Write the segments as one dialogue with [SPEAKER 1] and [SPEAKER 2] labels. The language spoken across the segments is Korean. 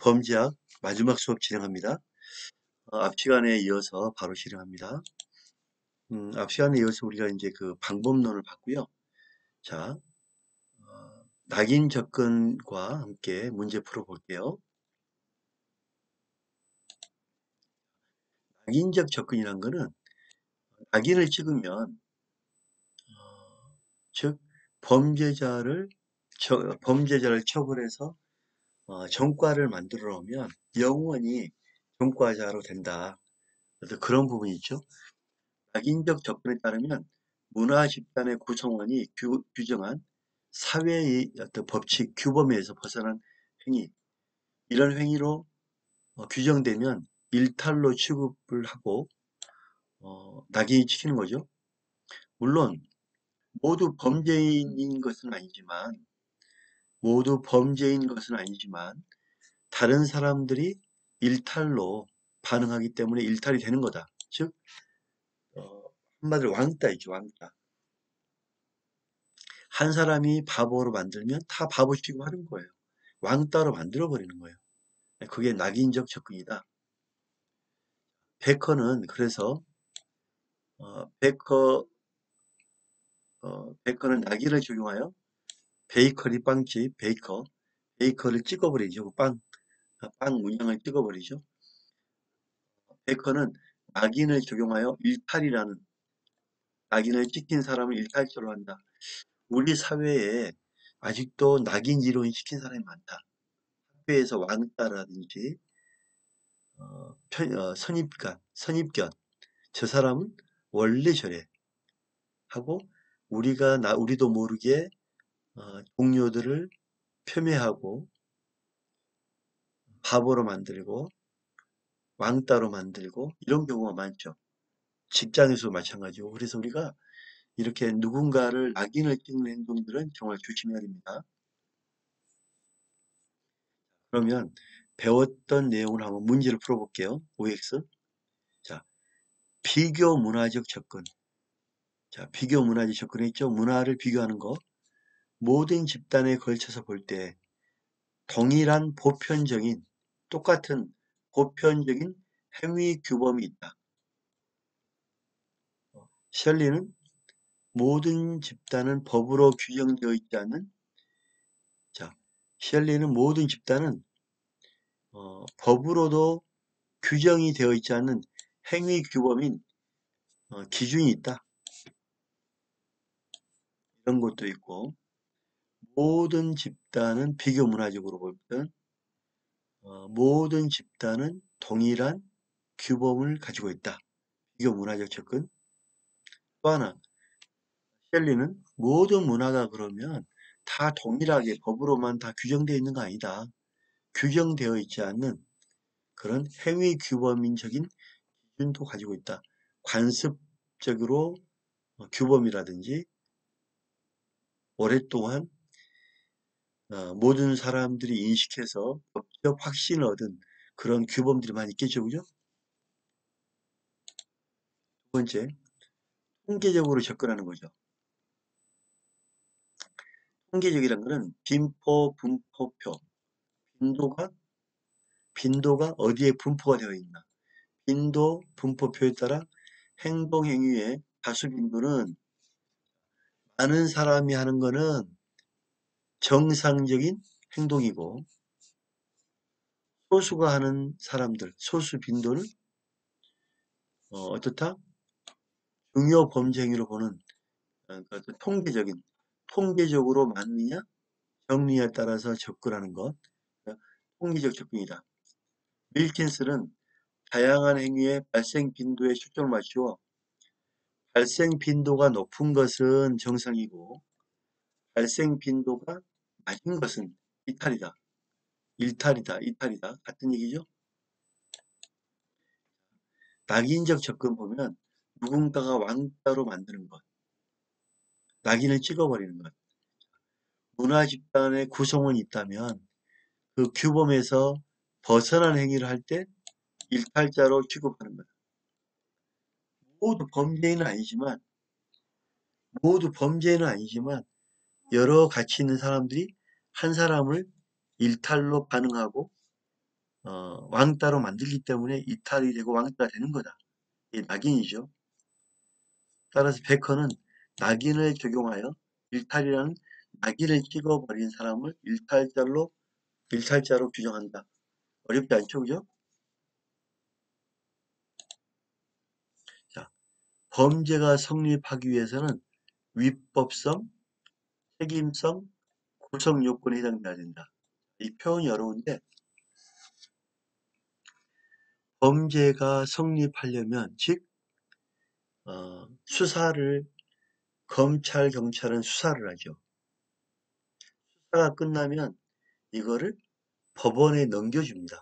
[SPEAKER 1] 범죄학 마지막 수업 진행합니다. 앞 시간에 이어서 바로 실행합니다. 앞 시간에 이어서 우리가 이제 그 방법론을 봤고요. 자, 낙인 접근과 함께 문제 풀어볼게요. 낙인적 접근이란 거는 낙인을 찍으면, 즉 범죄자를 처벌해서 전과를 만들어 놓으면 영원히 전과자로 된다. 그래서 그런 부분이 있죠. 낙인적 접근에 따르면 문화 집단의 구성원이 규정한 사회의 어떤 법칙, 규범에서 벗어난 행위, 이런 행위로 규정되면 일탈로 취급을 하고 낙인이 찍히는 거죠. 물론 모두 범죄인 것은 아니지만 다른 사람들이 일탈로 반응하기 때문에 일탈이 되는 거다. 즉 한마디로 왕따 있죠, 왕따. 한 사람이 바보로 만들면 다 바보 취급하는 거예요. 왕따로 만들어버리는 거예요. 그게 낙인적 접근이다. 베커는 그래서 베커는 낙인을 적용하여 베이커리 빵집 베이커를 찍어버리죠. 빵 문양을 찍어버리죠. 베커는 낙인을 적용하여 낙인을 찍힌 사람을 일탈죄로 한다. 우리 사회에 아직도 낙인 이론이 찍힌 사람이 많다. 학교에서 왕따라든지 선입견, 저 사람은 원래 저래 하고 우리도 모르게 동료들을 폄훼하고 바보로 만들고 왕따로 만들고 이런 경우가 많죠. 직장에서도 마찬가지고. 그래서 우리가 이렇게 누군가를 낙인을 찍는 행동들은 정말 조심해야 됩니다. 그러면 배웠던 내용을 한번 문제를 풀어볼게요. OX. 자, 비교 문화적 접근. 자, 비교 문화적 접근 했죠. 문화를 비교하는 거. 모든 집단에 걸쳐서 볼 때 동일한 똑같은 보편적인 행위 규범이 있다. 셜리는 모든 집단은 법으로 규정되어 있지 않는, 자, 셜리는 모든 집단은 법으로도 규정이 되어 있지 않는 행위 규범인 기준이 있다. 이런 것도 있고, 모든 집단은 비교 문화적으로 볼 때는 모든 집단은 동일한 규범을 가지고 있다. 비교 문화적 접근. 또 하나, 셸리는 모든 문화가 그러면 다 동일하게 법으로만 다 규정되어 있는 거 아니다. 규정되어 있지 않는 그런 행위 규범인적인 기준도 가지고 있다. 관습적으로 규범이라든지 오랫동안 모든 사람들이 인식해서 법적 확신을 얻은 그런 규범들이 많이 있겠죠, 그죠? 두 번째, 통계적으로 접근하는 거죠. 통계적이란 것은 빈도, 분포표, 빈도가 어디에 분포가 되어 있나. 빈도, 분포표에 따라 행동 행위의 다수 빈도는 많은 사람이 하는 거는 정상적인 행동이고 소수가 하는 사람들, 소수 빈도는 어떻다? 중요 범죄 행위로 보는 그 통계적으로 맞느냐 정리에 따라서 접근하는 것, 통계적 접근이다. 밀킨스는 다양한 행위의 발생 빈도에 초점을 맞추어 발생 빈도가 높은 것은 정상이고 발생 빈도가 낮은 것은 이탈이다. 이탈이다. 같은 얘기죠? 낙인적 접근 보면 누군가가 왕따로 만드는 것, 낙인을 찍어버리는 것. 문화 집단의 구성원이 있다면 그 규범에서 벗어난 행위를 할 때 일탈자로 취급하는 것. 모두 범죄인은 아니지만 모두 범죄는 아니지만 여러 가치 있는 사람들이 한 사람을 일탈로 반응하고 왕따로 만들기 때문에 이탈이 되고 왕따가 되는 거다. 이게 낙인이죠. 따라서 베커는 낙인을 적용하여 일탈이라는 낙인을 찍어버린 사람을 일탈자로 규정한다. 어렵지 않죠, 그죠? 자, 범죄가 성립하기 위해서는 위법성, 책임성, 구성 요건에 해당돼야 된다. 이 표현이 어려운데 범죄가 성립하려면 즉 수사를 검찰, 경찰은 수사를 하죠. 수사가 끝나면 이거를 법원에 넘겨줍니다.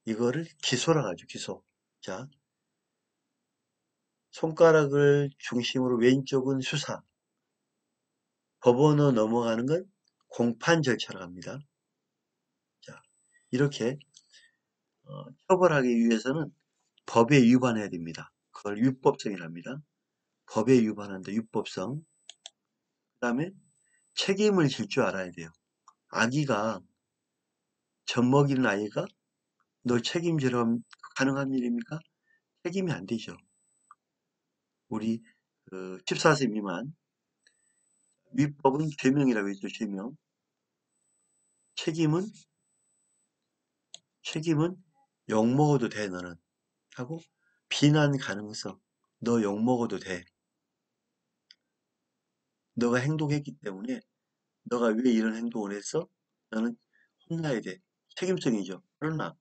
[SPEAKER 1] 이거를 기소라고 하죠. 기소. 자, 손가락을 중심으로 왼쪽은 수사, 법원으로 넘어가는 건 공판 절차라고 합니다. 자, 이렇게 처벌하기 위해서는 법에 위반해야 됩니다. 그걸 위법성이랍니다. 법에 위반한다. 위법성. 그 다음에 책임을 질 줄 알아야 돼요. 아기가 젖먹이는 아이가 너 책임지라면 가능한 일입니까? 책임이 안 되죠. 우리 14세 미만 위법은 죄명이라고 했죠. 죄명. 책임은 욕먹어도 돼 너는 하고 비난 가능성 너 욕먹어도 돼. 너가 행동했기 때문에 너가 왜 이런 행동을 했어? 너는 혼나야 돼. 책임성이죠. 그러나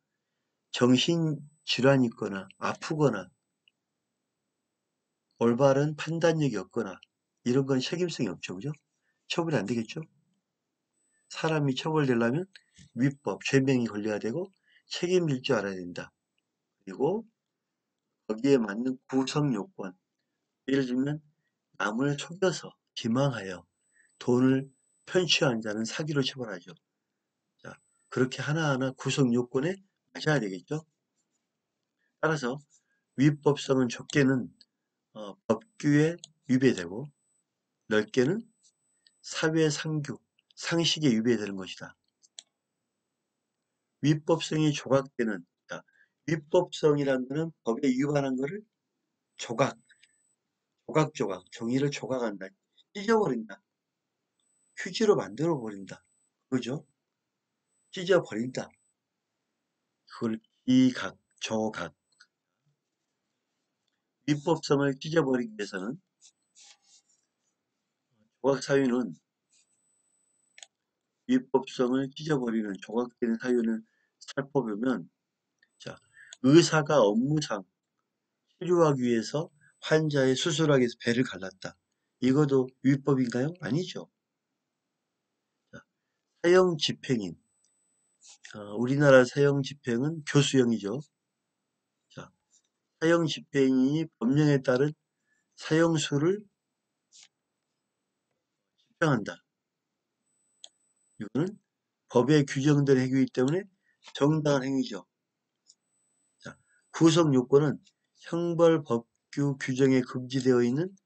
[SPEAKER 1] 정신질환이 있거나 아프거나 올바른 판단력이 없거나 이런 건 책임성이 없죠. 그죠? 처벌이 안 되겠죠? 사람이 처벌되려면 위법, 죄명이 걸려야 되고 책임질 줄 알아야 된다. 그리고 거기에 맞는 구성 요건. 예를 들면 남을 속여서 기망하여 돈을 편취한 자는 사기로 처벌하죠. 자, 그렇게 하나하나 구성 요건에 맞아야 되겠죠. 따라서 위법성은 좁게는 법규에 위배되고 넓게는 사회 상규, 상식에 위배되는 것이다. 위법성이 조각되는 자, 위법성이라는 것은 법에 위반한 것을 종이를 조각한다. 찢어버린다. 휴지로 만들어버린다. 그죠? 찢어버린다. 그걸 기각, 조각. 위법성을 찢어버리기 위해서는 조각 사유는 위법성을 찢어버리는 조각되는 사유를 살펴보면 자, 의사가 업무상 치료하기 위해서 환자의 수술하기 위해서 배를 갈랐다. 이것도 위법인가요? 아니죠. 자, 사형 집행인 우리나라 사형 집행은 교수형이죠. 자, 사형 집행인이 법령에 따른 사형수를 집행한다. 이거는 법에 규정된 행위이기 때문에 정당한 행위죠. 자, 구성 요건은 형벌법규 규정에 금지되어 있는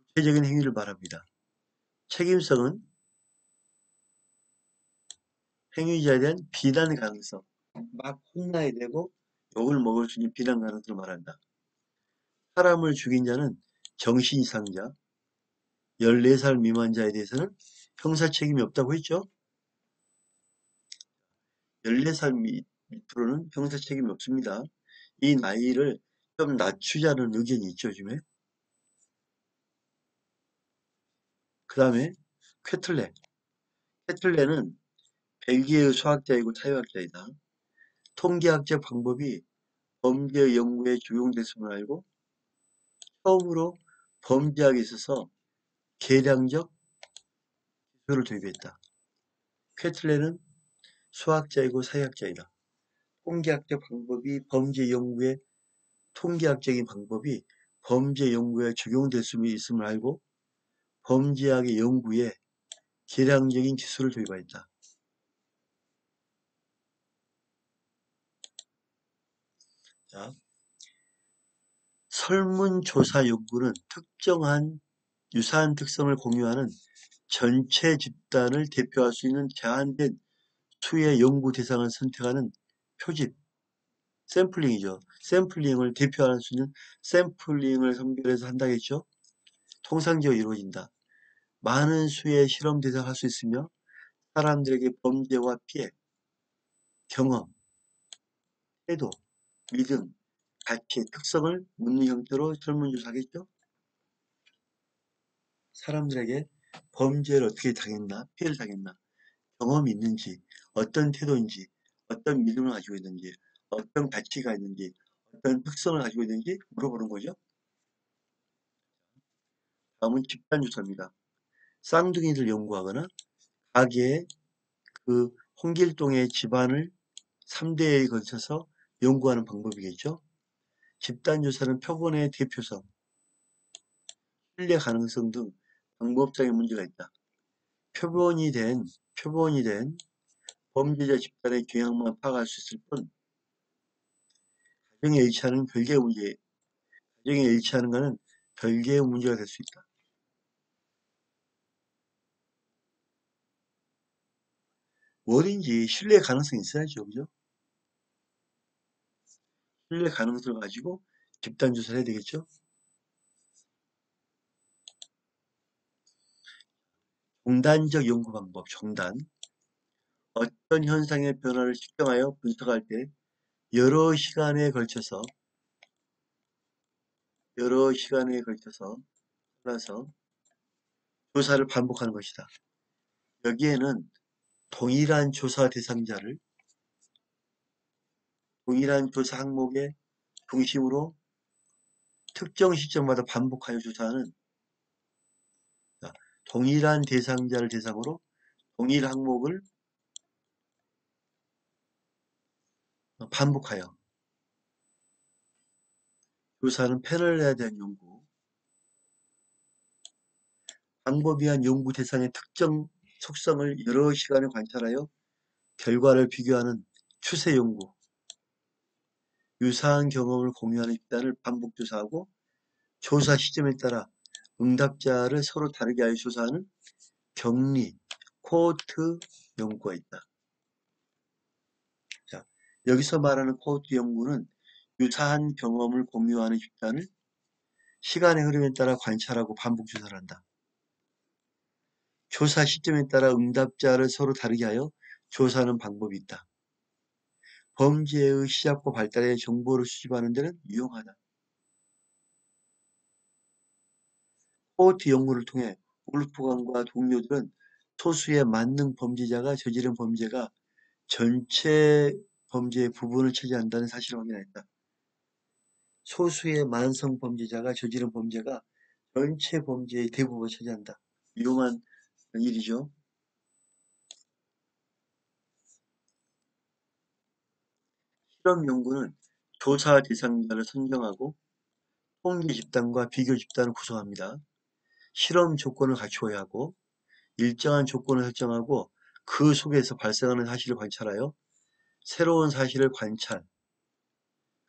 [SPEAKER 1] 구체적인 행위를 말합니다. 책임성은 행위자에 대한 비난 가능성, 막 혼나야 되고 욕을 먹을 수 있는 비난 가능성을 말한다. 사람을 죽인 자는 정신 이상자, 14살 미만자에 대해서는 형사 책임이 없다고 했죠. 14살 밑으로는 형사 책임이 없습니다. 이 나이를 좀 낮추자는 의견이 있죠, 요즘에. 그 다음에 쾌틀레. 쾌틀레는 벨기에의 수학자이고 사회학자이다. 통계학적 방법이 범죄 연구에 적용됐음을 알고 처음으로 범죄학에 있어서 계량적 기술을 도입했다. 쾌틀레는 수학자이고 사회학자이다. 통계학적 방법이 통계학적인 방법이 범죄 연구에 적용될 수 있음을 알고 범죄학의 연구에 계량적인 기술을 도입하였다. 자, 설문조사 연구는 특정한 유사한 특성을 공유하는 전체 집단을 대표할 수 있는 제한된 수의 연구 대상을 선택하는 표집, 샘플링이죠. 샘플링을 대표할 수 있는 샘플링을 선별해서 한다겠죠. 통상적으로 이루어진다. 많은 수의 실험 대상을 할 수 있으며 사람들에게 범죄와 피해, 경험, 태도, 믿음, 가치, 특성을 묻는 형태로 설문조사하겠죠. 사람들에게 범죄를 어떻게 당했나, 피해를 당했나, 경험이 있는지, 어떤 태도인지, 어떤 믿음을 가지고 있는지, 어떤 가치가 있는지, 어떤 특성을 가지고 있는지 물어보는 거죠. 다음은 집단조사입니다. 쌍둥이들 연구하거나 가게의 그 홍길동의 집안을 3대에 걸쳐서 연구하는 방법이겠죠. 집단조사는 표본의 대표성, 신뢰 가능성 등 방법상의 문제가 있다. 표본이 된 범죄자 집단의 경향만 파악할 수 있을 뿐 가정에 일치하는 별개의 문제, 가정에 일치하는 것은 별개의 문제가 될 수 있다. 뭐든지 신뢰 가능성이 있어야죠, 그죠? 신뢰 가능성을 가지고 집단 조사를 해야 되겠죠? 종단적 연구 방법, 종단. 어떤 현상의 변화를 측정하여 분석할 때 여러 시간에 걸쳐서 따라서 조사를 반복하는 것이다. 여기에는 동일한 조사 대상자를 동일한 조사 항목의 중심으로 특정 시점마다 반복하여 조사하는, 자, 동일한 대상자를 대상으로 동일 항목을 반복하여 조사하는 패널에 대한 연구, 방법이한 연구 대상의 특정 속성을 여러 시간에 관찰하여 결과를 비교하는 추세 연구, 유사한 경험을 공유하는 집단을 반복 조사하고 조사 시점에 따라 응답자를 서로 다르게 하여 조사하는 격리, 코호트 연구가 있다. 자, 여기서 말하는 코호트 연구는 유사한 경험을 공유하는 집단을 시간의 흐름에 따라 관찰하고 반복 조사를 한다. 조사 시점에 따라 응답자를 서로 다르게 하여 조사하는 방법이 있다. 범죄의 시작과 발달에 정보를 수집하는 데는 유용하다. 코호트 연구를 통해 울프강과 동료들은 소수의 만능 범죄자가 저지른 범죄가 전체 범죄의 부분을 차지한다는 사실을 확인했다. 소수의 만성 범죄자가 저지른 범죄가 전체 범죄의 대부분을 차지한다. 위험한 일이죠. 실험 연구는 조사 대상자를 선정하고 통계 집단과 비교 집단을 구성합니다. 실험 조건을 갖추어야 하고 일정한 조건을 설정하고 그 속에서 발생하는 사실을 관찰하여 새로운 사실을 관찰,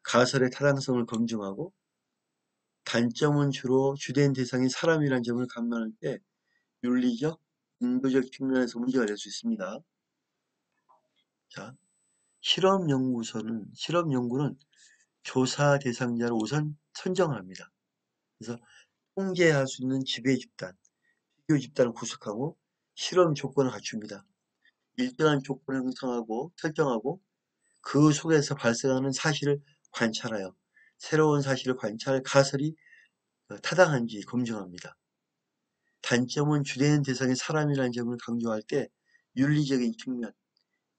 [SPEAKER 1] 가설의 타당성을 검증하고 단점은 주로 주된 대상이 사람이라는 점을 감안할 때 윤리적, 인도적 측면에서 문제가 될 수 있습니다. 자, 실험 연구는 조사 대상자를 우선 선정을 합니다. 그래서 통제할 수 있는 지배 집단, 비교 집단을 구성하고 실험 조건을 갖춥니다. 일정한 조건을 형성하고 설정하고 그 속에서 발생하는 사실을 관찰하여 새로운 사실을 관찰 가설이 타당한지 검증합니다. 단점은 주된 대상이 사람이라는 점을 강조할 때 윤리적인 측면,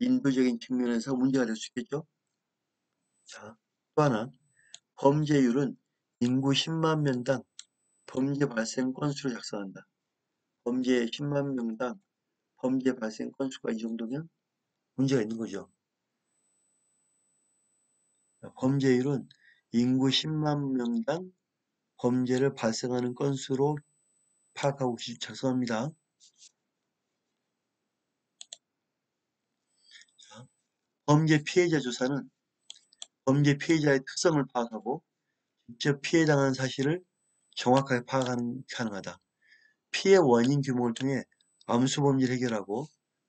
[SPEAKER 1] 인도적인 측면에서 문제가 될 수 있겠죠. 자, 또 하나, 범죄율은 인구 10만 명당 범죄 발생 건수로 작성한다. 범죄 10만 명당 범죄 발생 건수가 이 정도면 문제가 있는 거죠. 범죄율은 인구 10만 명당 범죄를 발생하는 건수로 파악하고 작성합니다. 범죄 피해자 조사는 범죄 피해자의 특성을 파악하고 직접 피해당한 사실을 정확하게 파악하는 가능하다. 피해 원인 규모를 통해 암수 범죄를 해결하고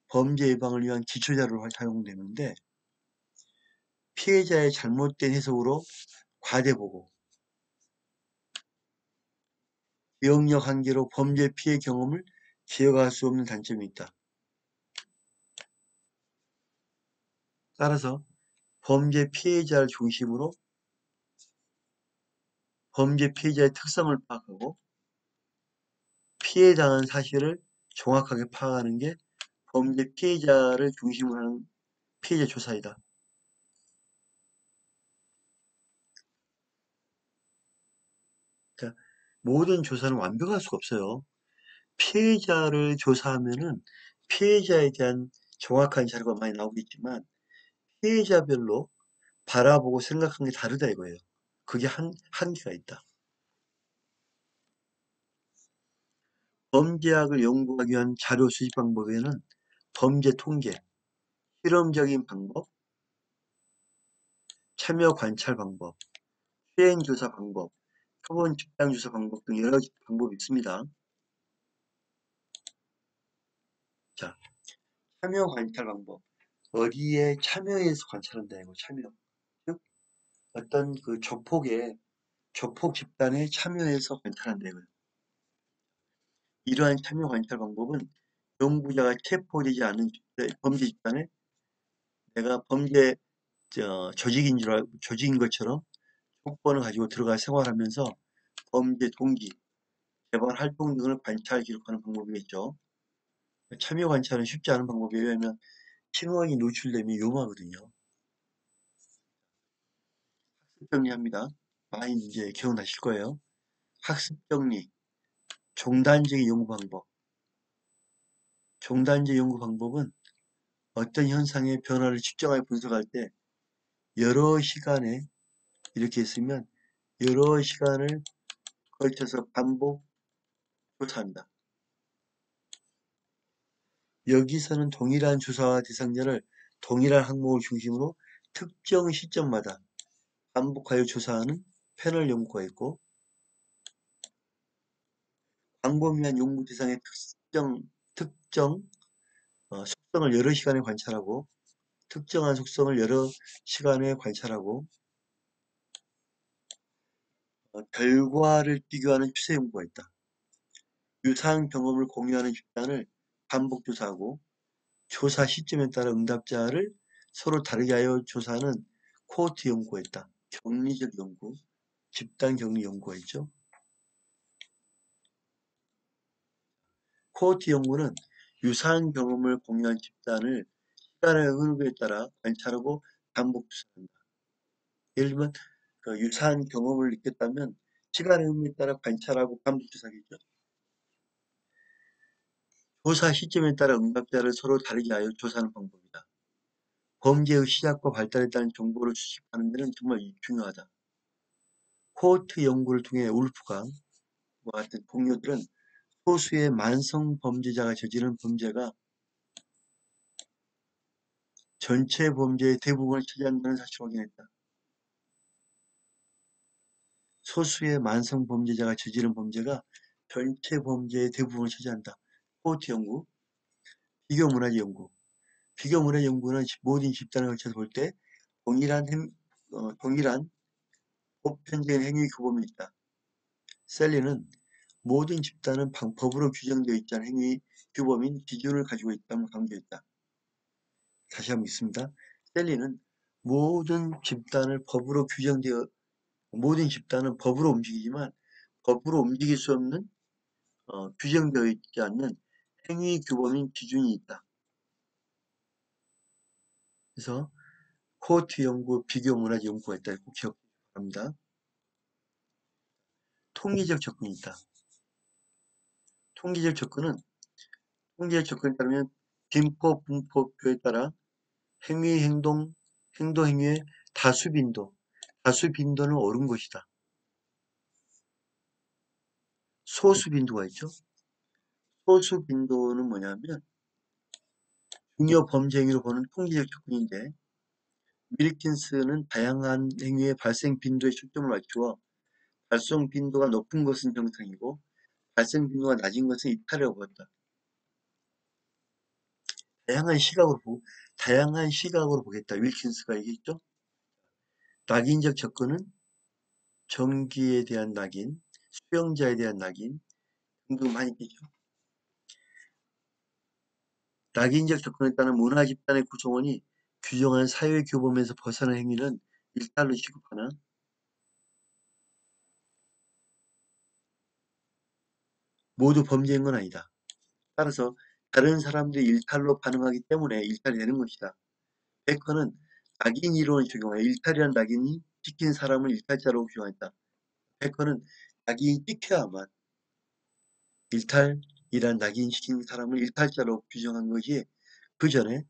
[SPEAKER 1] 범죄 예방을 위한 기초자료로 사용되는데 피해자의 잘못된 해석으로 과대보고, 기억력 한계로 범죄 피해 경험을 기억할 수 없는 단점이 있다. 따라서 범죄 피해자를 중심으로 범죄 피해자의 특성을 파악하고 피해당한 사실을 정확하게 파악하는 게 범죄 피해자를 중심으로 하는 피해자 조사이다. 그러니까 모든 조사는 완벽할 수가 없어요. 피해자를 조사하면은 피해자에 대한 정확한 자료가 많이 나오겠지만 피해자별로 바라보고 생각하는 게 다르다 이거예요. 그게 한계가 있다. 범죄학을 연구하기 위한 자료 수집 방법에는 범죄 통계, 실험적인 방법, 참여 관찰 방법, 수행 조사 방법, 표본 집단 조사 방법 등 여러 가지 방법이 있습니다. 자, 참여 관찰 방법. 어디에 참여해서 관찰한다 이거 참여. 즉 어떤 그 조폭 집단에 참여해서 관찰한다 이거예요. 이러한 참여 관찰 방법은 연구자가 체포되지 않은 범죄 집단에 내가 범죄 조직인 것처럼 촉번을 가지고 들어가 생활하면서 범죄 동기, 개발 활동 등을 관찰 기록하는 방법이겠죠. 참여 관찰은 쉽지 않은 방법이에요. 왜냐하면 신호학이 노출되면 위험하거든요. 학습 정리합니다. 많이 이제 기억나실 거예요. 학습 정리, 종단적 연구 방법. 종단적 연구 방법은 어떤 현상의 변화를 측정하여 분석할 때 여러 시간에 이렇게 했으면 여러 시간을 걸쳐서 반복 조사한다. 여기서는 동일한 주사와 대상자를 동일한 항목을 중심으로 특정 시점마다 반복하여 조사하는 패널 연구가 있고 광범위한 연구 대상의 특정 속성을 여러 시간에 관찰하고 특정한 속성을 여러 시간에 관찰하고 결과를 비교하는 추세 연구가 있다. 유사한 경험을 공유하는 집단을 반복 조사하고 조사 시점에 따라 응답자를 서로 다르게 하여 조사하는 코호트 연구가 있다. 격리적 연구, 집단 격리 연구가 있죠. 코호트 연구는 유사한 경험을 공유한 집단을 시간의 흐름에 따라 관찰하고 반복 조사한다. 예를 들면 그 유사한 경험을 느꼈다면 시간의 흐름에 따라 관찰하고 반복 조사하겠죠. 조사 시점에 따라 응답자를 서로 다르게 하여 조사하는 방법이다. 범죄의 시작과 발달에 따른 정보를 수집하는 데는 정말 중요하다. 코호트 연구를 통해 울프가 같은 동료들은 소수의 만성 범죄자가 저지른 범죄가 전체 범죄의 대부분을 차지한다는 사실을 확인했다. 소수의 만성 범죄자가 저지른 범죄가 전체 범죄의 대부분을 차지한다. 코호트 연구, 비교 문화재 연구. 비교 문화재 연구는 모든 집단을 걸쳐서 볼 때 동일한 보편적인 행위 규범이 있다. 셀리는 모든 집단은 법으로 규정되어 있지 않은 행위 규범인 기준을 가지고 있다고 강조했다. 다시 한번 읽습니다. 셀리는 모든 집단은 법으로 움직이지만 법으로 움직일 수 없는 규정되어 있지 않는 행위 규범인 기준이 있다. 그래서 코호트 연구, 비교 문화재 연구가 있다. 꼭 기억해 바랍니다. 통계적 접근이 있다. 통계적 접근에 따르면 빈법, 분법표에 따라 행동행위의 다수 빈도는 옳은 것이다. 소수 빈도가 있죠. 소수 빈도는 뭐냐면 중요 범죄 행위로 보는 통계적 접근인데 윌킨스는 다양한 행위의 발생 빈도에 초점을 맞추어 발생 빈도가 높은 것은 정상이고 발생 빈도가 낮은 것은 이탈이라고 봤다. 다양한 시각으로 보겠다. 윌킨스가 얘기했죠. 낙인적 접근은 정기에 대한 낙인, 수용자에 대한 낙인 등등 많이 있겠죠. 낙인적 접근에 따른 문화 집단의 구성원이 규정한 사회 규범에서 벗어난 행위는 일탈로 취급하나 모두 범죄인 건 아니다. 따라서 다른 사람들이 일탈로 반응하기 때문에 일탈이 되는 것이다. 베커는 낙인 이론을 적용하여 일탈이란 낙인이 찍힌 사람을 일탈자로 규정했다. 베커는 낙인이 찍혀야만 일탈이란 낙인 찍힌 사람을 일탈자로 규정한 것이 그 전에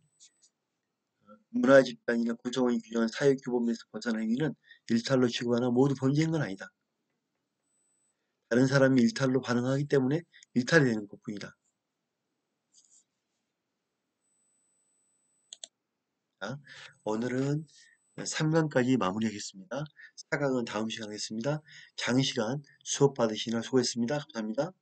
[SPEAKER 1] 문화 집단이나 구성원이 규정한 사회 규범에서 벗어난 행위는 일탈로 취급하나 모두 범죄인 건 아니다. 다른 사람이 일탈로 반응하기 때문에 일탈이 되는 것뿐이다. 자, 오늘은 3강까지 마무리하겠습니다. 4강은 다음 시간에 하겠습니다. 장시간 수업 받으시느라 수고했습니다. 감사합니다.